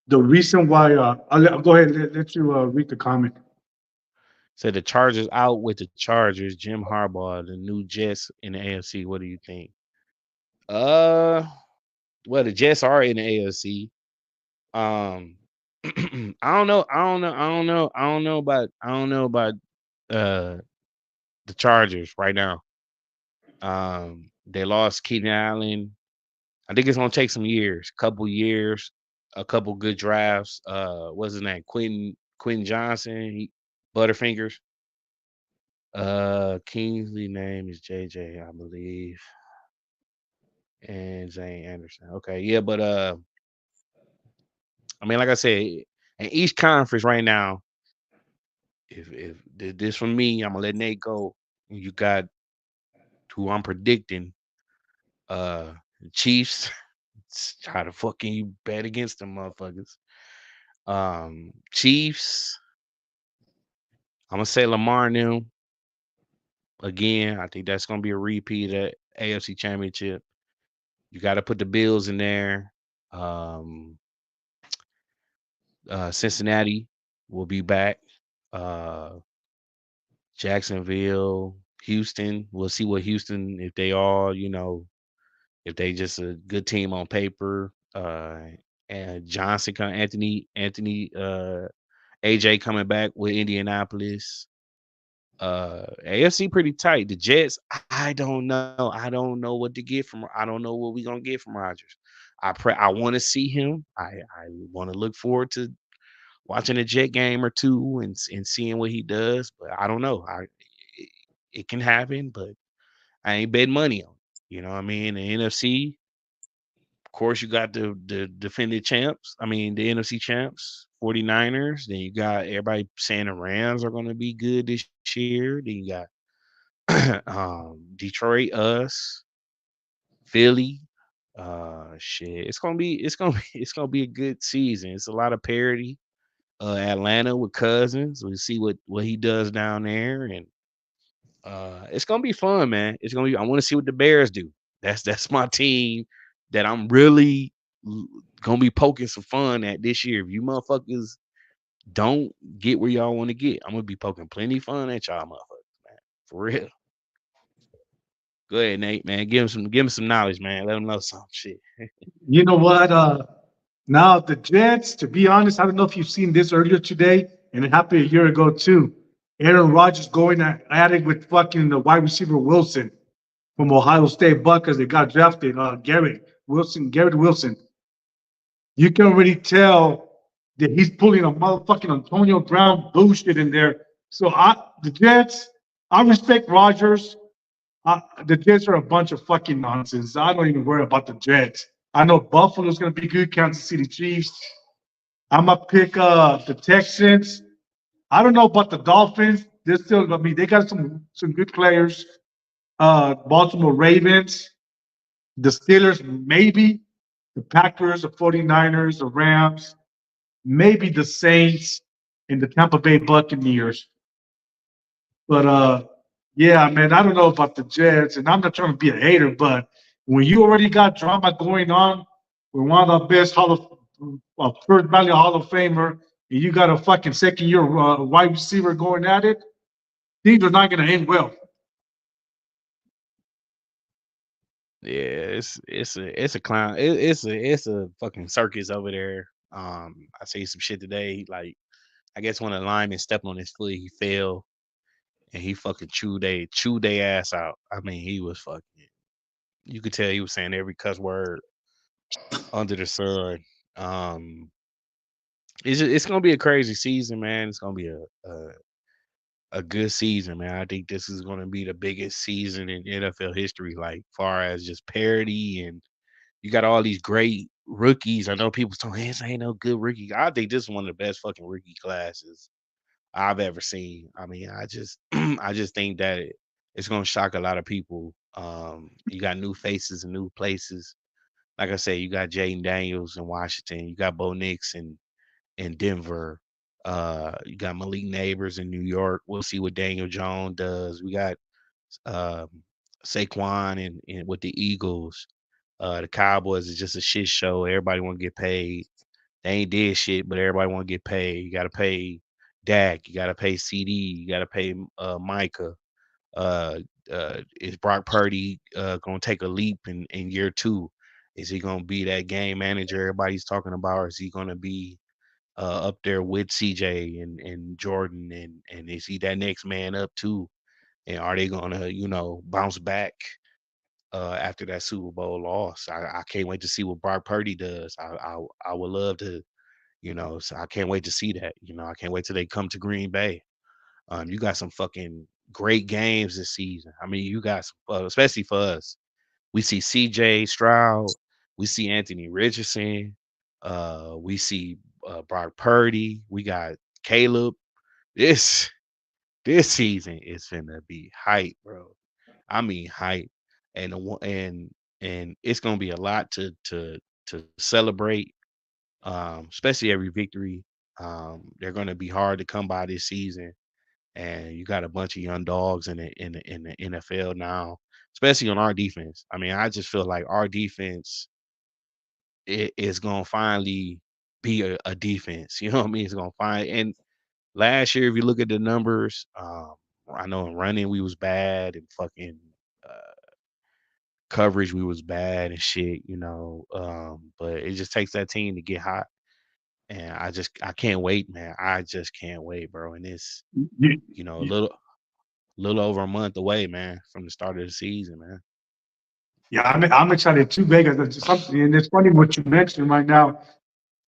The reason why, I'll go ahead and let you read the comment. Said the Chargers out with the Chargers. Jim Harbaugh, the new Jets in the AFC. What do you think? Uh, well, the Jets are in the AFC. Um, I don't know. I don't know. I don't know. I don't know about uh the Chargers right now. They lost Keenan Allen. I think it's gonna take some years, couple years, a couple good drafts. What's his name? Quentin Johnson, Butterfingers. Kingsley name is JJ, I believe, and Zane Anderson. Okay, yeah, but like I said, in each conference right now, if this from me, I'm gonna let Nate go. You got who I'm predicting, uh, Chiefs. How the fuck can you bet against them motherfuckers? Chiefs. I'm gonna say Lamar new again. I think that's gonna be a repeat at AFC Championship. You got to put the Bills in there. Um, Cincinnati will be back. Uh, Jacksonville, Houston. We'll see what Houston if they are, if they just a good team on paper. And Anthony, AJ coming back with Indianapolis. AFC pretty tight. The Jets, I don't know. I don't know what to get from. I don't know what we gonna get from Rodgers. I want to see him. I want to look forward to watching a Jet game or two and seeing what he does. But I don't know. It, it can happen, but I ain't betting money on. You know what I mean? The NFC, of course, you got the defending champs. I mean, the NFC champs, 49ers. Then you got everybody saying the Rams are going to be good this year. Then you got Detroit, us, Philly. Shit, it's gonna be a good season. It's a lot of parity. Atlanta with Cousins. We see what he does down there, and it's gonna be fun, man. It's gonna be. I want to see what the Bears do. That's my team that I'm really gonna be poking some fun at this year. If you motherfuckers don't get where y'all want to get, I'm gonna be poking plenty fun at y'all motherfuckers, man. For real. Go ahead, Nate, man. Give him some knowledge, man. Let him know some shit. You know what? Now the Jets, to be honest, I don't know if you've seen this earlier today, and it happened a year ago too. Aaron Rodgers going at it with fucking the wide receiver Wilson from Ohio State Buckeyes. They got drafted. Garrett Wilson. You can already tell that he's pulling a motherfucking Antonio Brown bullshit in there. So the Jets, I respect Rodgers. The Jets are a bunch of fucking nonsense. I don't even worry about the Jets. I know Buffalo's gonna be good. Kansas City Chiefs. I'm gonna pick the Texans. I don't know about the Dolphins. They're still. I mean, they got some good players. Baltimore Ravens, the Steelers, maybe the Packers, the 49ers, the Rams, maybe the Saints, and the Tampa Bay Buccaneers. But yeah, man, I don't know about the Jets, and I'm not trying to be a hater, but when you already got drama going on with one of the best first ballot Hall of Famer, and you got a fucking second year wide receiver going at it, things are not going to end well. Yeah, it's a clown. It's a fucking circus over there. I see some shit today. Like I guess when a lineman stepped on his foot, he fell and he fucking chewed they ass out. I mean, he was fucking. You could tell he was saying every cuss word. under the sun. Um, it's gonna be a crazy season, man. It's gonna be a good season, man. I think this is gonna be the biggest season in NFL history, like far as just parity and you got all these great rookies. I know people saying this ain't no good rookie. I think this is one of the best fucking rookie classes I've ever seen. I mean, I just I just think that it's gonna shock a lot of people. You got new faces and new places. Like I say, you got Jaden Daniels in Washington. You got Bo Nix in Denver. You got Malik Neighbors in New York. We'll see what Daniel Jones does. We got um, Saquon and with the Eagles. The Cowboys is just a shit show. Everybody want to get paid. They ain't did shit, but everybody want to get paid. You got to pay Dak. You got to pay CD. You got to pay Micah. Uh, is Brock Purdy gonna take a leap in year two? Is he gonna be that game manager everybody's talking about, or is he gonna be up there with CJ and Jordan, and is he that next man up too? And are they gonna bounce back after that Super Bowl loss? I can't wait to see what Brock Purdy does. I would love to, so I can't wait to see that. I can't wait till they come to Green Bay. You got some fucking great games this season. I mean, you got some, especially for us. We see CJ Stroud, we see Anthony Richardson, we see Brock Purdy, we got Caleb. This this season is gonna be hype, bro. I mean hype, and and it's gonna be a lot to celebrate. Especially every victory. They're gonna be hard to come by this season, and you got a bunch of young dogs in the NFL now, especially on our defense. I mean, I just feel like our defense is gonna finally be a defense. You know what I mean? It's gonna find and last year, if you look at the numbers, I know in running we was bad and fucking uh, coverage we was bad and shit, but it just takes that team to get hot. And I can't wait, man. I just can't wait, bro. And it's You- a you- little over a month away, man, from the start of the season, man. Yeah, I'm excited too, Vegas. That's something, and it's funny what you mentioned right now.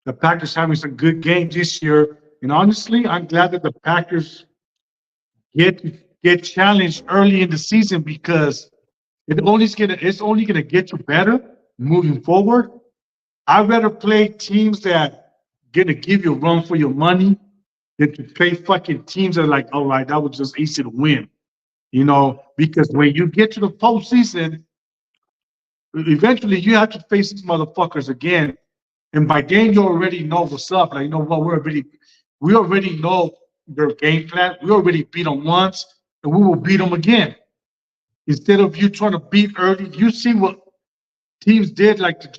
The Packers having some good games this year, and honestly, I'm glad that the Packers get challenged early in the season because it's only gonna get you better moving forward. I'd rather play teams that gonna give you a run for your money than to play fucking teams that are like, all right, that was just easy to win. Because when you get to the postseason, eventually you have to face these motherfuckers again. And by then you already know what's up. Like, you know what, we already know their game plan. We already beat them once, and we will beat them again. Instead of you trying to beat early, you see what teams did, like the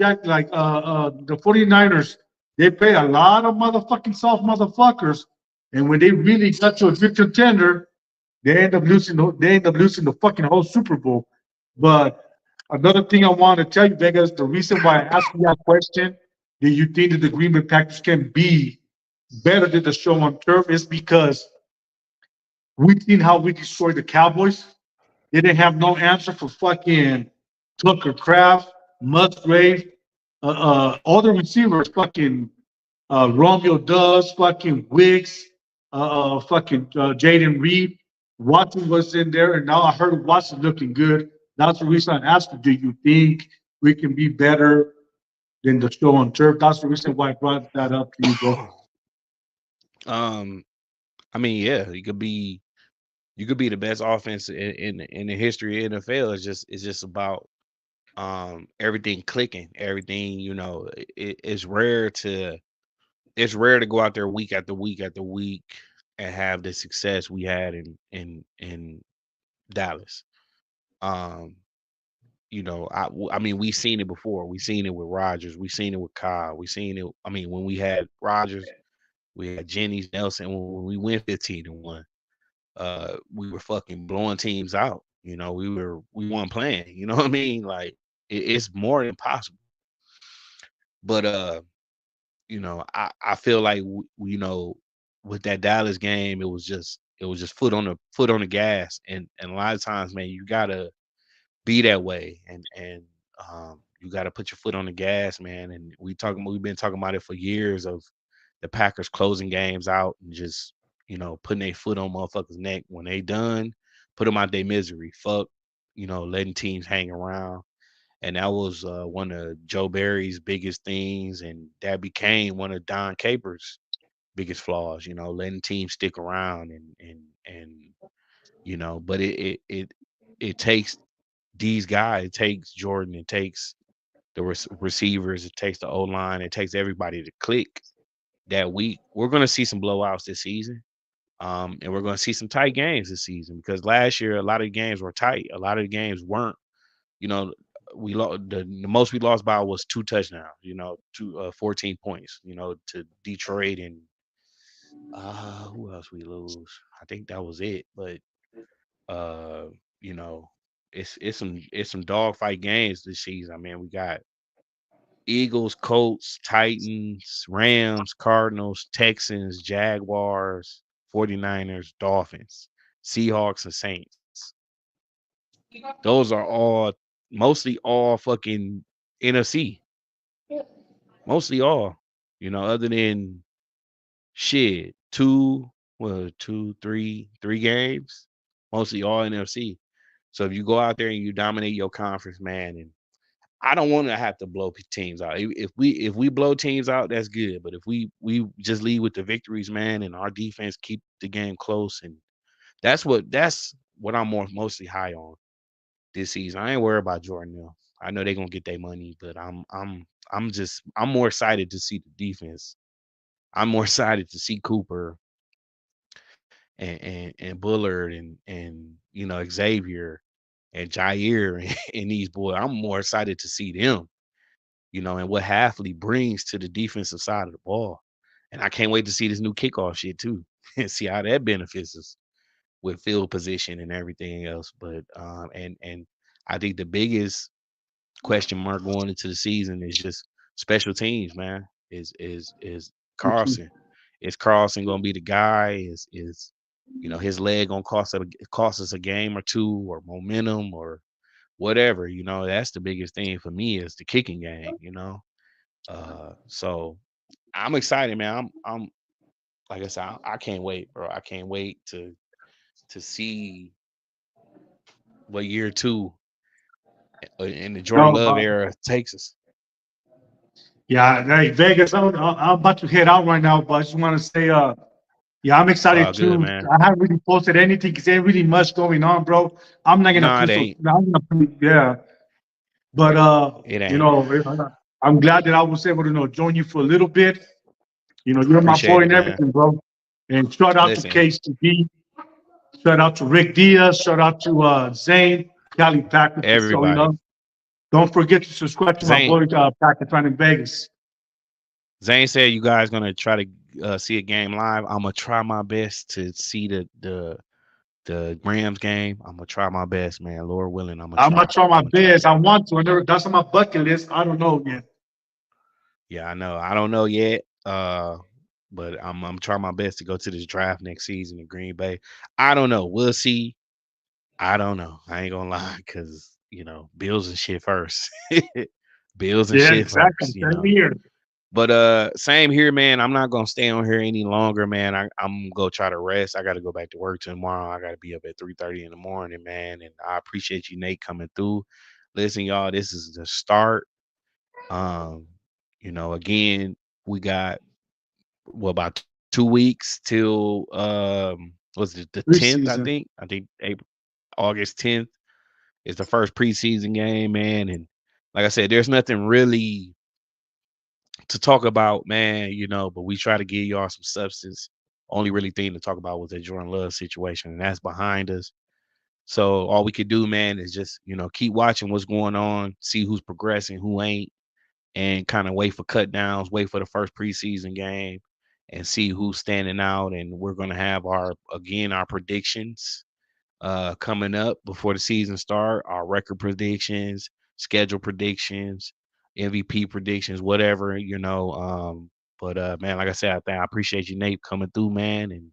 49ers. They play a lot of motherfucking soft motherfuckers, and when they really got to a good contender, they end up losing the fucking whole Super Bowl. But another thing I want to tell you, Vegas, the reason why I asked you that question, do you think that the Green Bay Packers can be better than the show on turf, is because we've seen how we destroyed the Cowboys. They didn't have no answer for fucking Tucker Craft, Musgrave, all the receivers, fucking Romeo Does, fucking Wicks, fucking Jaden Reed. Watson was in there, and now I heard Watson looking good. That's the reason I asked you, do you think we can be better than the show on turf? That's the reason why I brought that up to you, bro. um, I mean, yeah, you could be the best offense in the history of NFL. It's just about everything clicking, everything. It's rare to go out there week after week after week and have the success we had in Dallas. Um, I mean, we seen it before. We seen it with Rodgers. We seen it with Kyle. We seen it. I mean, when we had Rodgers, we had Jennings Nelson. When we went 15-1, we were fucking blowing teams out. We weren't playing. You know what I mean? Like it's more than possible. But I feel like with that Dallas game, it was just foot on the gas, and a lot of times, man, you gotta be that way, and you got to put your foot on the gas, man. And we've been talking about it for years of the Packers closing games out and just putting their foot on motherfuckers' neck when they done, put them out their misery. Fuck, letting teams hang around. And that was one of Joe Barry's biggest things, and that became one of Don Capers' biggest flaws. Letting teams stick around and but it takes these guys, it takes Jordan, it takes the receivers, it takes the O line, it takes everybody to click that week. We're gonna see some blowouts this season. And we're gonna see some tight games this season because last year a lot of the games were tight. A lot of the games weren't. You know, we lost the most we lost by was 2 touchdowns. 14 points. To Detroit and who else we lose? I think that was it. But uh, you know, it's some dogfight games this season. I mean, we got Eagles, Colts, Titans, Rams, Cardinals, Texans, Jaguars, 49ers, Dolphins, Seahawks, and Saints. Those are mostly all fucking NFC. Mostly all. Other than shit, three games. Mostly all NFC. So if you go out there and you dominate your conference, man, and I don't want to have to blow teams out. If we blow teams out, that's good. But if we just lead with the victories, man, and our defense keep the game close, and that's what I'm mostly high on this season. I ain't worried about Jordan Hill. I know they're gonna get their money, but I'm more excited to see the defense. I'm more excited to see Cooper and Bullard and Xavier and Jair and these boys. I'm more excited to see them, and what Halfley brings to the defensive side of the ball. And I can't wait to see this new kickoff shit too and see how that benefits us with field position and everything else. But and I think the biggest question mark going into the season is just special teams, man. Is Carlson? Is Carlson gonna be the guy? Is his leg gonna cost us a game or two or momentum or whatever? That's the biggest thing for me is the kicking game. So I'm excited, man. I'm like I said, I can't wait, bro. I can't wait to see what year two in the Jordan No, Love era takes us. yeah, hey, Vegas, I'm about to head out right now, but I just want to say, yeah, I'm It's all excited good, too. man. I haven't really posted anything because there ain't really much going on, bro. I'm not gonna No, it put so. ain't. I'm gonna put, yeah, but It you ain't. know, I'm glad that I was able to join you for a little bit. You're my Appreciate boy it, and man. everything, bro. And shout out to Listen, KCB, shout out to Rick Diaz, shout out to Zane, Cali Packer for showing everybody. up. Don't forget to subscribe to my Zane boy Packer Fan in Vegas. Zane said you guys gonna try to see a game live. I'm gonna try my best to see the Rams game. I'm gonna try my best, man. Lord willing, I'm gonna I'm try. gonna try my I'm gonna try. best. I want to. I never. That's on my bucket list. I don't know yet. Yeah, I know. I don't know yet. But I'm trying my best to go to this draft next season in Green Bay. I don't know. We'll see. I don't know. I ain't gonna lie, because bills and shit first. Bills and Yeah, shit exactly. first. Same here. But same here, man. I'm not gonna stay on here any longer, man. I'm gonna try to rest. I gotta go back to work tomorrow. I gotta be up at 3:30 in the morning, man. And I appreciate you, Nate, coming through. Listen, y'all, this is the start. Um, again, we got about 2 weeks till was it the 10th? I Preseason. think. I think August 10th is the first preseason game, man. And like I said, there's nothing really to talk about, man, but we try to give y'all some substance. Only really thing to talk about was that Jordan Love situation, and that's behind us. So all we could do, man, is just, keep watching what's going on, see who's progressing, who ain't, and kind of wait for cut downs, wait for the first preseason game and see who's standing out. And we're gonna have our predictions coming up before the season start, our record predictions, schedule predictions, MVP predictions, whatever. But man, like I said, I appreciate you, Nate, coming through, man, and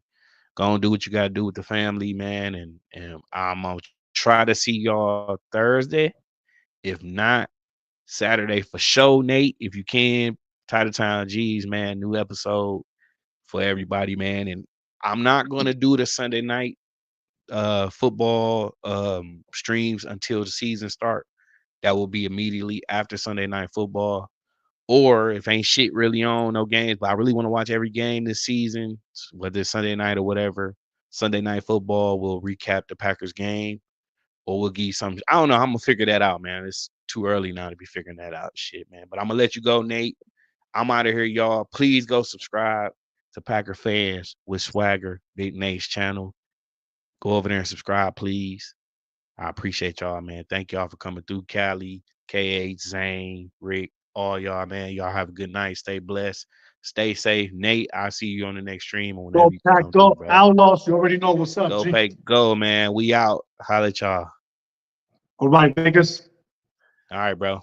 go and do what you gotta do with the family, man. And I'm gonna try to see y'all Thursday. If not, Saturday for show, Nate, if you can. Title Town G's, man, new episode for everybody, man. And I'm not gonna do the Sunday night football streams until the season start. That will be immediately after Sunday night football. Or if ain't shit really on, no games, but I really want to watch every game this season, whether it's Sunday night or whatever. Sunday night football will recap the Packers game, or we'll give you some. I don't know. I'm gonna figure that out, man. It's too early now to be figuring that out, shit, man. But I'm gonna let you go, Nate. I'm out of here, y'all. Please go subscribe to Packer Fans with Swagger, Big Nate's channel. Go over there and subscribe, please. I appreciate y'all, man. Thank y'all for coming through. Cali, KH, Zane, Rick, all y'all, man. Y'all have a good night. Stay blessed. Stay safe. Nate, I'll see you on the next stream or whenever Go you pack come through, up. bro. Outlaws, you already know what's up, Go G. Pack, go, man. We out. Holla at y'all. All right, Vegas. All right, bro.